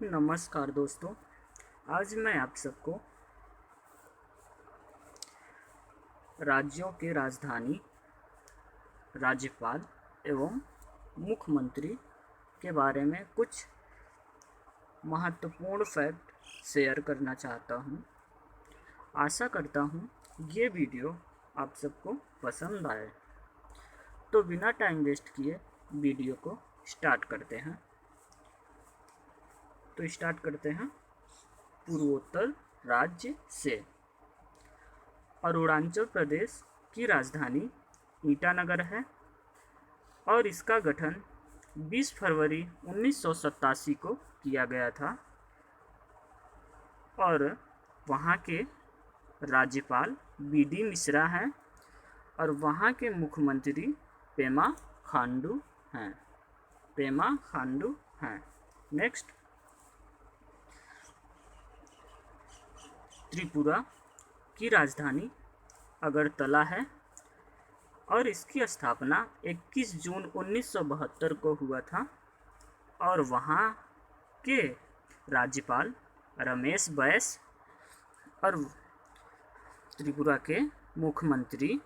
नमस्कार दोस्तों। आज मैं आप सबको राज्यों के राजधानी, राज्यपाल एवं मुख्यमंत्री के बारे में कुछ महत्वपूर्ण फैक्ट शेयर करना चाहता हूँ। आशा करता हूँ ये वीडियो आप सबको पसंद आए। तो बिना टाइम वेस्ट किए वीडियो को स्टार्ट करते हैं। पूर्वोत्तर राज्य से। अरुणाचल प्रदेश की राजधानी ईटानगर है और इसका गठन 20 फरवरी 1987 को किया गया था और वहाँ के राज्यपाल बी.डी. मिश्रा हैं और वहाँ के मुख्यमंत्री पेमा खांडू हैं। नेक्स्ट, त्रिपुरा की राजधानी अगरतला है और इसकी स्थापना 21 जून 1972 को हुआ था और वहाँ के राज्यपाल रमेश बैस और त्रिपुरा के मुख्यमंत्री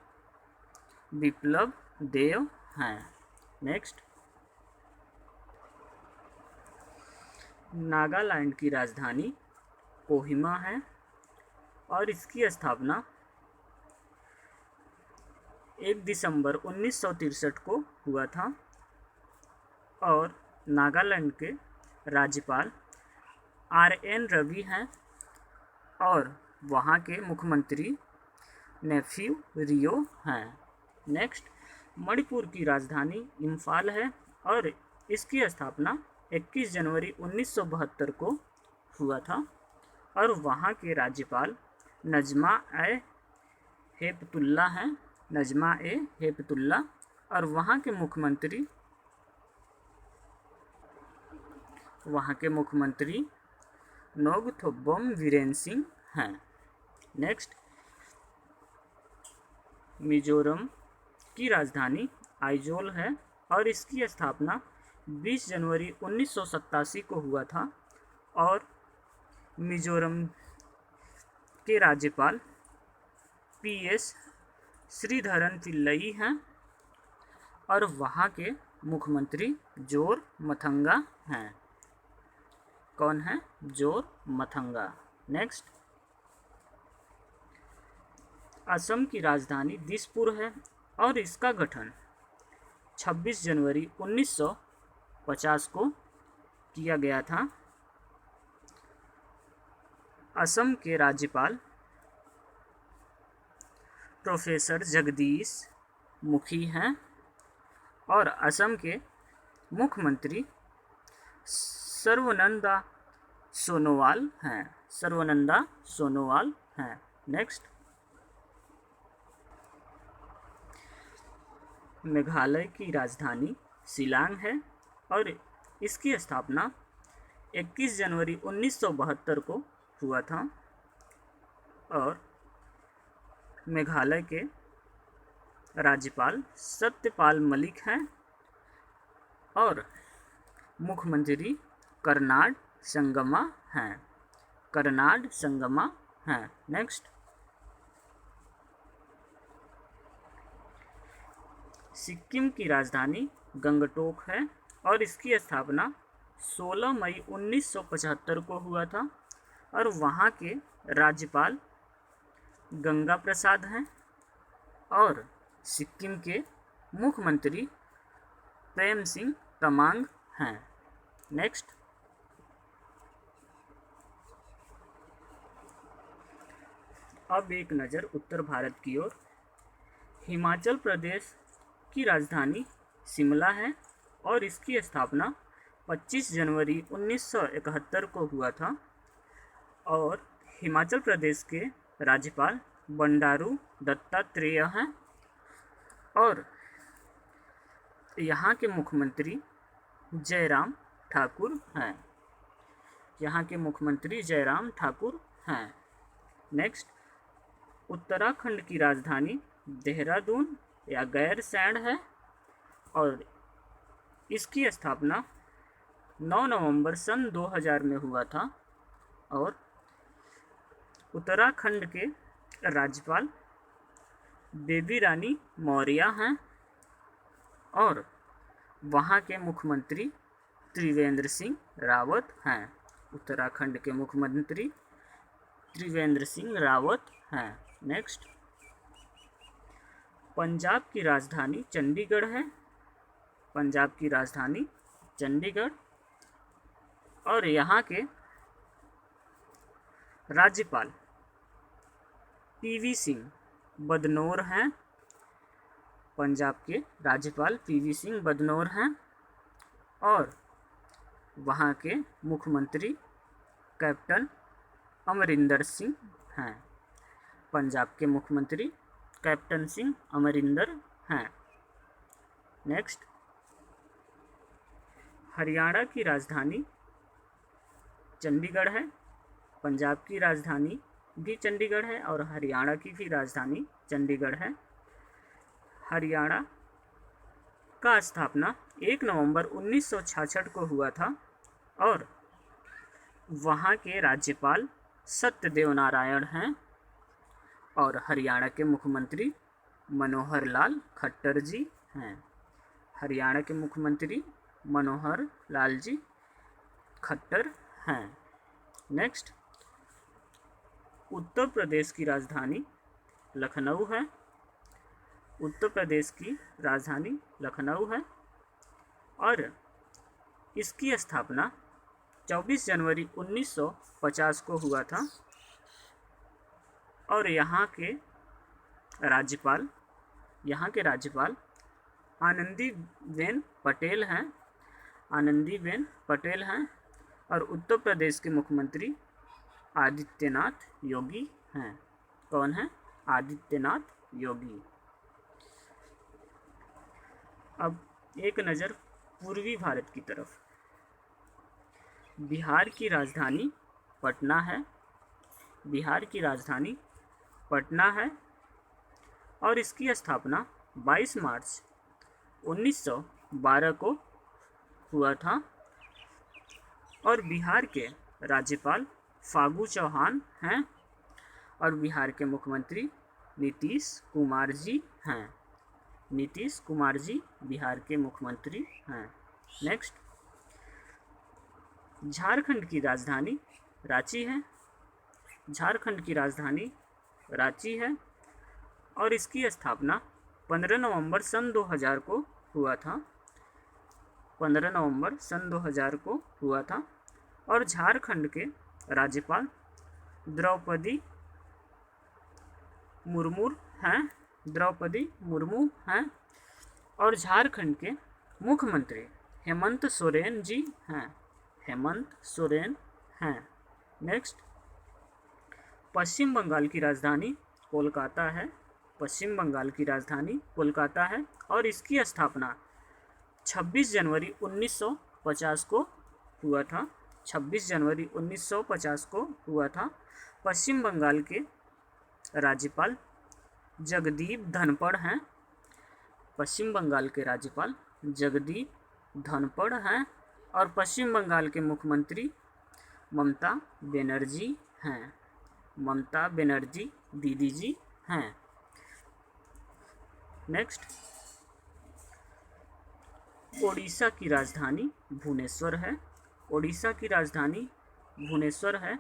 बिप्लब देव हैं। नेक्स्ट, नागालैंड की राजधानी कोहिमा है और इसकी स्थापना 1 दिसंबर 1963 को हुआ था और नागालैंड के राज्यपाल आर.एन. रवि हैं और वहाँ के मुख्यमंत्री नेफ्यू रियो हैं। नेक्स्ट, मणिपुर की राजधानी इम्फाल है और इसकी स्थापना 21 जनवरी 1972 को हुआ था और वहाँ के राज्यपाल नजमा ए हेपतुल्ला और वहाँ के मुख्यमंत्री नोगथोबम वीरेन सिंह हैं। नेक्स्ट, मिजोरम की राजधानी आइजोल है और इसकी स्थापना 20 जनवरी 1987 को हुआ था और मिजोरम के राज्यपाल पी.एस. श्रीधरन पिल्लई हैं और वहाँ के मुख्यमंत्री जोर मथंगा हैं। कौन है? जोर मथंगा। नेक्स्ट, असम की राजधानी दिसपुर है और इसका गठन 26 जनवरी 1950 को किया गया था। असम के राज्यपाल प्रोफेसर जगदीश मुखी हैं और असम के मुख्यमंत्री सर्बानंद सोनोवाल हैं। नेक्स्ट, मेघालय की राजधानी शिलांग है और इसकी स्थापना 21 जनवरी 1972 को हुआ था और मेघालय के राज्यपाल सत्यपाल मलिक हैं और मुख्यमंत्री कर्नाड संगमा हैं। नेक्स्ट, सिक्किम की राजधानी गंगटोक है और इसकी स्थापना 16 मई 1975 को हुआ था और वहाँ के राज्यपाल गंगा प्रसाद हैं और सिक्किम के मुख्यमंत्री प्रेम सिंह तमांग हैं। नेक्स्ट, अब एक नज़र उत्तर भारत की ओर। हिमाचल प्रदेश की राजधानी शिमला है और इसकी स्थापना 25 जनवरी 1971 को हुआ था और हिमाचल प्रदेश के राज्यपाल बंडारू दत्तात्रेय हैं और यहाँ के मुख्यमंत्री जयराम ठाकुर हैं। नेक्स्ट, उत्तराखंड की राजधानी देहरादून या गैरसैंण है और इसकी स्थापना 9 नवंबर सन 2000 में हुआ था और उत्तराखंड के राज्यपाल बेबी रानी मौर्य हैं और वहाँ के मुख्यमंत्री त्रिवेंद्र सिंह रावत हैं। उत्तराखंड के मुख्यमंत्री त्रिवेंद्र सिंह रावत हैं। नेक्स्ट, पंजाब की राजधानी चंडीगढ़ है। पंजाब की राजधानी चंडीगढ़ और यहाँ के राज्यपाल पीवी सिंह बदनौर हैं। पंजाब के राज्यपाल पीवी सिंह बदनौर हैं और वहाँ के मुख्यमंत्री कैप्टन अमरिंदर सिंह हैं। पंजाब के मुख्यमंत्री कैप्टन सिंह अमरिंदर हैं। नेक्स्ट, हरियाणा की राजधानी चंडीगढ़ है। पंजाब की राजधानी भी चंडीगढ़ है और हरियाणा की भी राजधानी चंडीगढ़ है। हरियाणा का स्थापना 1 नवंबर 1966 को हुआ था और वहाँ के राज्यपाल सत्यदेव नारायण हैं और हरियाणा के मुख्यमंत्री मनोहर लाल खट्टर जी हैं। हरियाणा के मुख्यमंत्री मनोहर लाल जी खट्टर हैं। नेक्स्ट, उत्तर प्रदेश की राजधानी लखनऊ है। उत्तर प्रदेश की राजधानी लखनऊ है और इसकी स्थापना 24 जनवरी 1950 को हुआ था और यहाँ के राज्यपाल आनंदीबेन पटेल हैं। आनंदीबेन पटेल हैं और उत्तर प्रदेश के मुख्यमंत्री आदित्यनाथ योगी हैं। कौन है? आदित्यनाथ योगी। अब एक नज़र पूर्वी भारत की तरफ। बिहार की राजधानी पटना है। बिहार की राजधानी पटना है और इसकी स्थापना 22 मार्च 1912 को हुआ था और बिहार के राज्यपाल फागू चौहान हैं और बिहार के मुख्यमंत्री नीतीश कुमार जी हैं। नीतीश कुमार जी बिहार के मुख्यमंत्री हैं। नेक्स्ट, झारखंड की राजधानी रांची है। झारखंड की राजधानी रांची है और इसकी स्थापना 15 नवंबर सन 2000 को हुआ था। 15 नवंबर सन 2000 को हुआ था और झारखंड के राज्यपाल द्रौपदी मुर्मू हैं और झारखंड के मुख्यमंत्री हेमंत सोरेन जी हैं। हेमंत सोरेन हैं। नेक्स्ट, पश्चिम बंगाल की राजधानी कोलकाता है। पश्चिम बंगाल की राजधानी कोलकाता है और इसकी स्थापना 26 जनवरी 1950 को हुआ था। 26 जनवरी 1950 को हुआ था। पश्चिम बंगाल के राज्यपाल जगदीप धनखड़ हैं। पश्चिम बंगाल के राज्यपाल जगदीप धनखड़ हैं और पश्चिम बंगाल के मुख्यमंत्री ममता बनर्जी हैं। ममता बनर्जी दीदी जी हैं। नेक्स्ट, ओडिशा की राजधानी भुवनेश्वर है। ओडिशा की राजधानी भुवनेश्वर है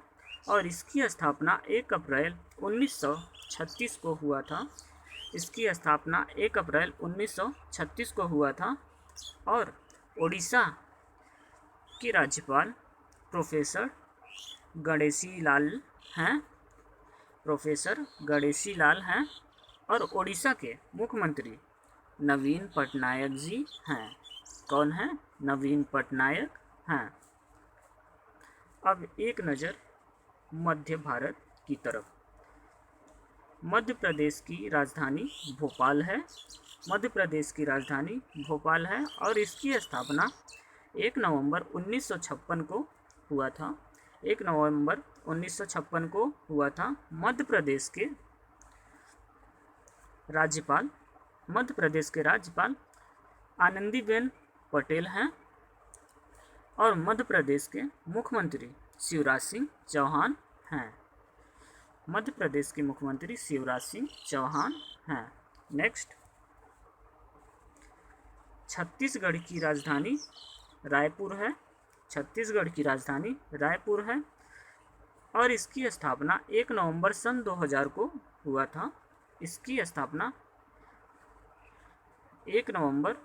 और इसकी स्थापना 1 अप्रैल 1936 को हुआ था। इसकी स्थापना 1 अप्रैल 1936 को हुआ था और ओडिशा के राज्यपाल प्रोफेसर गणेशी लाल हैं। प्रोफेसर गणेशी लाल हैं और ओडिशा के मुख्यमंत्री नवीन पटनायक जी हैं। कौन है? नवीन पटनायक हैं। अब एक नज़र मध्य भारत की तरफ। मध्य प्रदेश की राजधानी भोपाल है। मध्य प्रदेश की राजधानी भोपाल है और इसकी स्थापना 1 नवंबर 1956 को हुआ था। 1 नवंबर 1956 को हुआ था। मध्य प्रदेश के राज्यपाल आनंदीबेन पटेल हैं और मध्य प्रदेश के मुख्यमंत्री शिवराज सिंह चौहान हैं। मध्य प्रदेश के मुख्यमंत्री शिवराज सिंह चौहान हैं। नेक्स्ट, छत्तीसगढ़ की राजधानी रायपुर है। छत्तीसगढ़ की राजधानी रायपुर है और इसकी स्थापना 1 नवंबर सन 2000 को हुआ था। इसकी स्थापना 1 नवंबर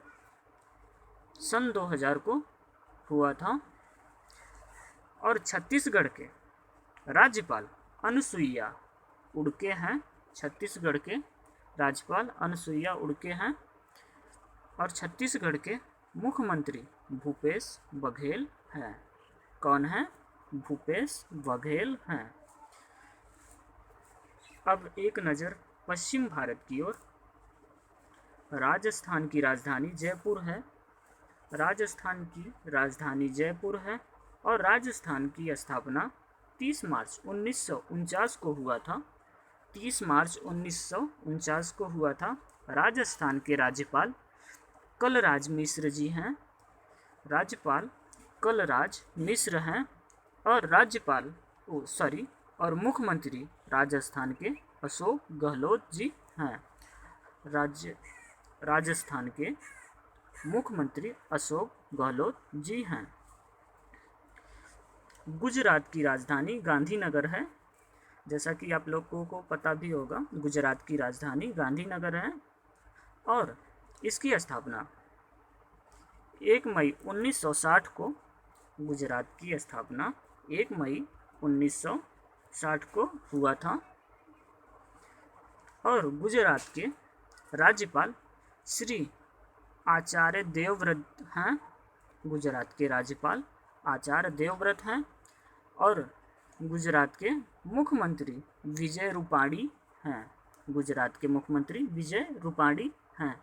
सन 2000 को हुआ था और छत्तीसगढ़ के राज्यपाल अनुसुईया उड़के हैं। छत्तीसगढ़ के राज्यपाल अनुसुईया उड़के हैं और छत्तीसगढ़ के मुख्यमंत्री भूपेश बघेल हैं। कौन है? भूपेश बघेल हैं। अब एक नज़र पश्चिम भारत की ओर। राजस्थान की राजधानी जयपुर है। राजस्थान की राजधानी जयपुर है और राजस्थान की स्थापना 30 मार्च 1949 को हुआ था। 30 मार्च 1949 को हुआ था। राजस्थान के राज्यपाल कलराज मिश्र जी हैं। राज्यपाल कलराज मिश्र हैं और और मुख्यमंत्री राजस्थान के अशोक गहलोत जी हैं। राजस्थान के मुख्यमंत्री अशोक गहलोत जी हैं। गुजरात की राजधानी गांधीनगर है। जैसा कि आप लोगों को पता भी होगा, गुजरात की राजधानी गांधीनगर है और इसकी स्थापना 1 मई 1960 को, गुजरात की स्थापना 1 मई 1960 को हुआ था और गुजरात के राज्यपाल श्री आचार्य देवव्रत हैं। गुजरात के राज्यपाल आचार्य देवव्रत हैं और गुजरात के मुख्यमंत्री विजय रूपाणी हैं। गुजरात के मुख्यमंत्री विजय रूपाणी हैं।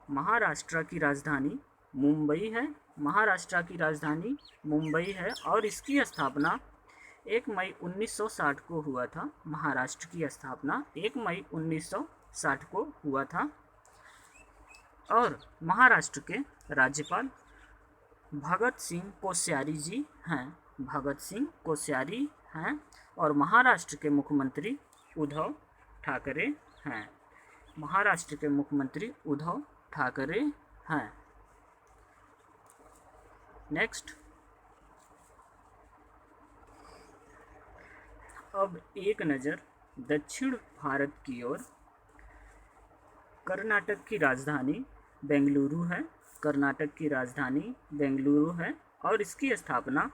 महाराष्ट्र की राजधानी मुंबई है। महाराष्ट्र की राजधानी मुंबई है और इसकी स्थापना 1 मई 1960 को हुआ था। महाराष्ट्र की स्थापना 1 मई 1960 को हुआ था और महाराष्ट्र के राज्यपाल भगत सिंह कोश्यारी जी हैं। भगत सिंह कोश्यारी हैं और महाराष्ट्र के मुख्यमंत्री उद्धव ठाकरे हैं। महाराष्ट्र के मुख्यमंत्री उद्धव ठाकरे हैं। नेक्स्ट, अब एक नज़र दक्षिण भारत की ओर। कर्नाटक की राजधानी बेंगलुरु है। कर्नाटक की राजधानी बेंगलुरु है और इसकी स्थापना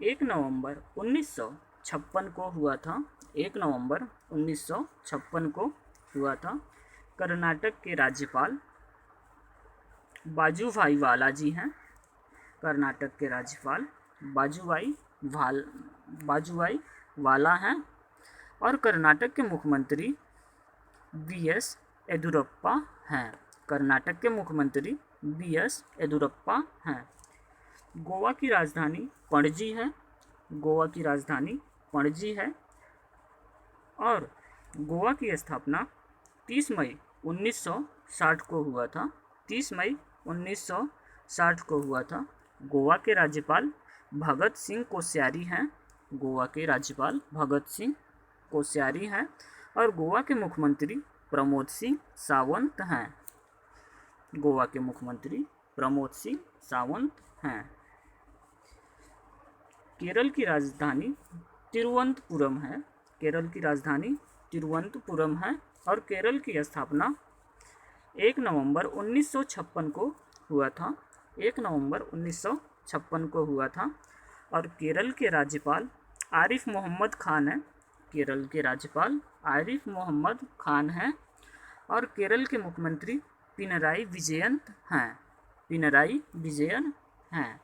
1 नवंबर 1956 को हुआ था। 1 नवंबर 1956 को हुआ था। कर्नाटक के राज्यपाल बाजूभाई वाला जी हैं। कर्नाटक के राज्यपाल बाजूभाई वाला हैं और कर्नाटक के मुख्यमंत्री BS येदियुरप्पा हैं। कर्नाटक के मुख्यमंत्री BS येदियुरप्पा हैं। गोवा की राजधानी पणजी है। गोवा की राजधानी पणजी है और गोवा की स्थापना 30 मई 1960 को हुआ था। 30 मई 1960 को हुआ था। गोवा के राज्यपाल भगत सिंह कोश्यारी हैं। गोवा के राज्यपाल भगत सिंह कोश्यारी हैं और गोवा के मुख्यमंत्री प्रमोद सिंह सावंत हैं। गोवा के मुख्यमंत्री प्रमोद सिंह सावंत हैं। केरल की राजधानी तिरुवनंतपुरम है। केरल की राजधानी तिरुवनंतपुरम है और केरल की स्थापना 1 नवंबर 1956 को हुआ था। 1 नवंबर 1956 को हुआ था और केरल के राज्यपाल आरिफ मोहम्मद खान हैं। केरल के राज्यपाल आरिफ मोहम्मद खान हैं और केरल के मुख्यमंत्री पिनराई विजयन हैं। पिनराई विजयन हैं।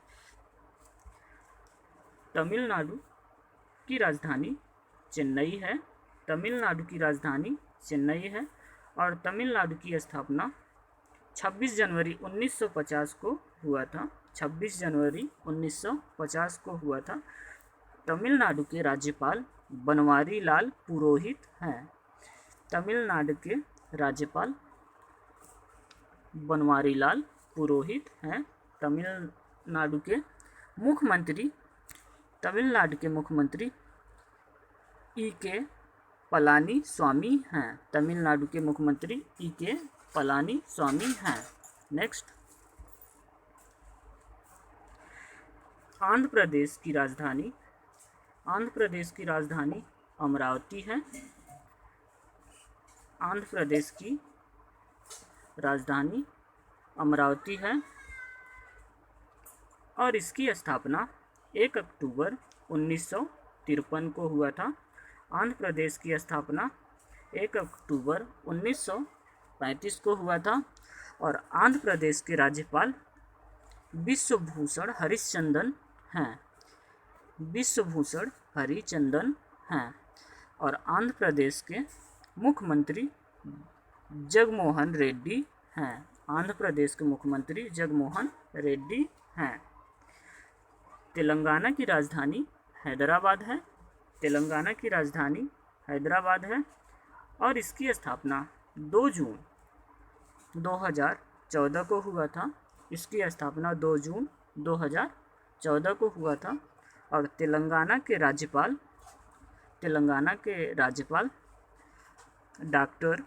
तमिलनाडु की राजधानी चेन्नई है। तमिलनाडु की राजधानी चेन्नई है और तमिलनाडु की स्थापना 26 जनवरी 1950 को हुआ था। 26 जनवरी 1950 को हुआ था। तमिलनाडु के राज्यपाल बनवारी लाल पुरोहित हैं। तमिलनाडु के राज्यपाल बनवारी लाल पुरोहित हैं। नाडु के मुख्यमंत्री तमिलनाडु के मुख्यमंत्री ई.के. पलानी स्वामी हैं। तमिलनाडु के मुख्यमंत्री ई.के. पलानी स्वामी हैं। नेक्स्ट, आंध्र प्रदेश की राजधानी अमरावती है। आंध्र प्रदेश की राजधानी अमरावती है और इसकी स्थापना 1 अक्टूबर 1953 को हुआ था। आंध्र प्रदेश की स्थापना 1 अक्टूबर 1935 को हुआ था और आंध्र प्रदेश के राज्यपाल विश्वभूषण हरिचंदन हैं। विश्वभूषण हरिचंदन हैं और आंध्र प्रदेश के मुख्यमंत्री जगनमोहन रेड्डी हैं। आंध्र प्रदेश के मुख्यमंत्री जगनमोहन रेड्डी हैं। तेलंगाना की राजधानी हैदराबाद है। तेलंगाना की राजधानी हैदराबाद है और इसकी स्थापना 2 जून 2014 को हुआ था। इसकी स्थापना 2 जून 2014 को हुआ था और तेलंगाना के राज्यपाल डॉक्टर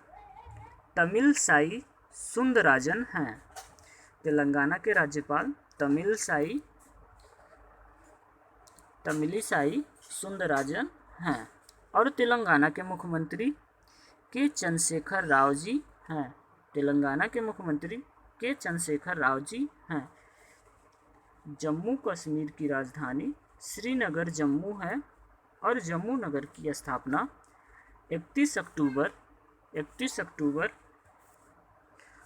तमिलसाई सुंदरराजन हैं। तेलंगाना के राज्यपाल तमिलिसाई सुंदरराजन हैं और तेलंगाना के मुख्यमंत्री के चंद्रशेखर राव जी हैं। तेलंगाना के मुख्यमंत्री के चंद्रशेखर राव जी हैं। जम्मू कश्मीर की राजधानी श्रीनगर जम्मू है और जम्मू नगर की स्थापना 31 अक्टूबर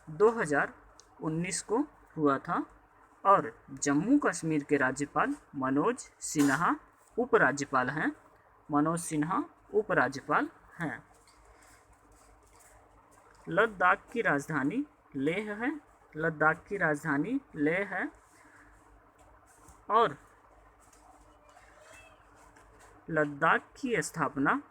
2019 को हुआ था और जम्मू कश्मीर के राज्यपाल मनोज सिन्हा उपराज्यपाल हैं। लद्दाख की राजधानी लेह है और लद्दाख की स्थापना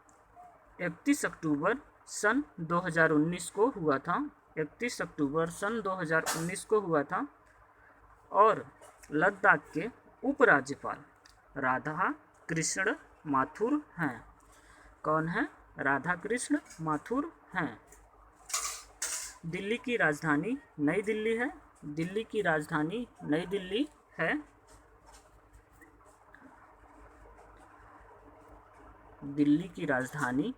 31 अक्टूबर सन 2019 को हुआ था। 31 अक्टूबर सन 2019 को हुआ था और लद्दाख के उपराज्यपाल राधा कृष्ण माथुर हैं। कौन है? राधा कृष्ण माथुर हैं। दिल्ली की राजधानी नई दिल्ली है। दिल्ली की राजधानी नई दिल्ली है। दिल्ली की राजधानी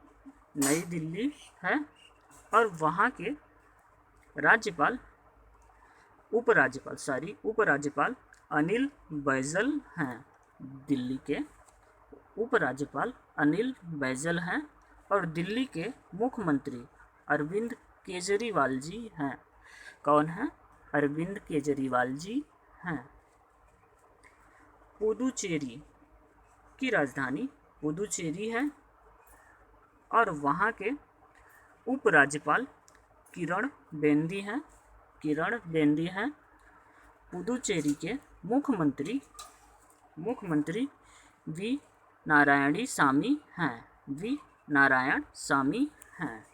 नई दिल्ली है और वहाँ के उपराज्यपाल अनिल बैजल हैं। दिल्ली के उपराज्यपाल अनिल बैजल हैं और दिल्ली के मुख्यमंत्री अरविंद केजरीवाल जी हैं। कौन है? अरविंद केजरीवाल जी हैं। पुदुचेरी की राजधानी पुदुचेरी है और वहाँ के उपराज्यपाल किरण बेदी हैं। पुदुचेरी के मुख्यमंत्री वी नारायणसामी हैं।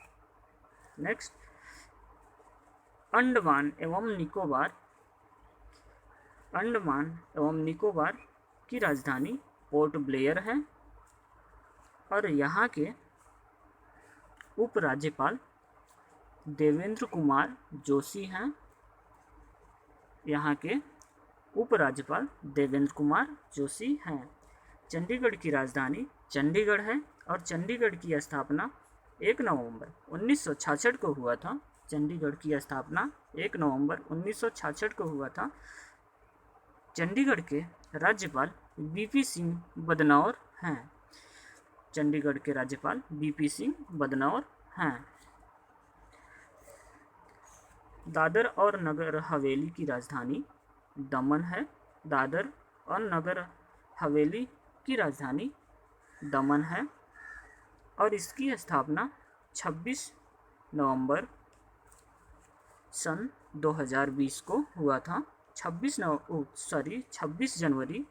नेक्स्ट, अंडमान एवं निकोबार की राजधानी पोर्ट ब्लेयर है और यहाँ के उपराज्यपाल देवेंद्र कुमार जोशी हैं। यहाँ के उपराज्यपाल देवेंद्र कुमार जोशी हैं। चंडीगढ़ की राजधानी चंडीगढ़ है और चंडीगढ़ की स्थापना 1 नवंबर 1966 को हुआ था। चंडीगढ़ की स्थापना 1 नवंबर 1966 को हुआ था। चंडीगढ़ के राज्यपाल वीपी सिंह बदनौर हैं। चंडीगढ़ के राज्यपाल वीपी सिंह बदनौर हैं। दादर और नगर हवेली की राजधानी दमन है। दादर और नगर हवेली की राजधानी दमन है और इसकी स्थापना 26 नवंबर सन 2020 को हुआ था। 26 जनवरी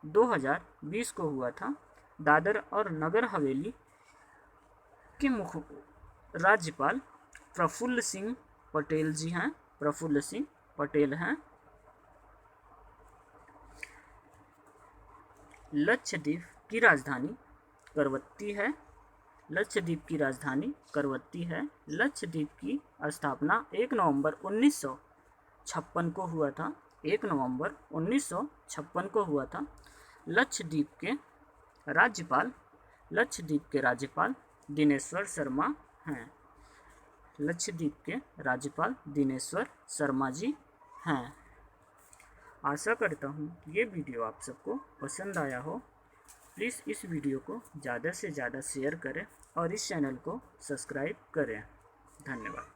2020 को हुआ था। दादर और नगर हवेली के मुख्य राज्यपाल प्रफुल्ल सिंह पटेल जी हैं। प्रफुल्ल सिंह पटेल हैं। लक्षद्वीप की राजधानी करवत्ती है। लक्षद्वीप की राजधानी करवत्ती है। लक्षद्वीप की स्थापना 1 नवंबर 1956 को हुआ था। 1 नवंबर 1956 को हुआ था। लक्षद्वीप के राज्यपाल दिनेश्वर शर्मा हैं। लक्षद्वीप के राज्यपाल दिनेश्वर शर्मा जी हैं। आशा करता हूँ ये वीडियो आप सबको पसंद आया हो। प्लीज़ इस वीडियो को ज़्यादा से ज़्यादा शेयर करें और इस चैनल को सब्सक्राइब करें। धन्यवाद।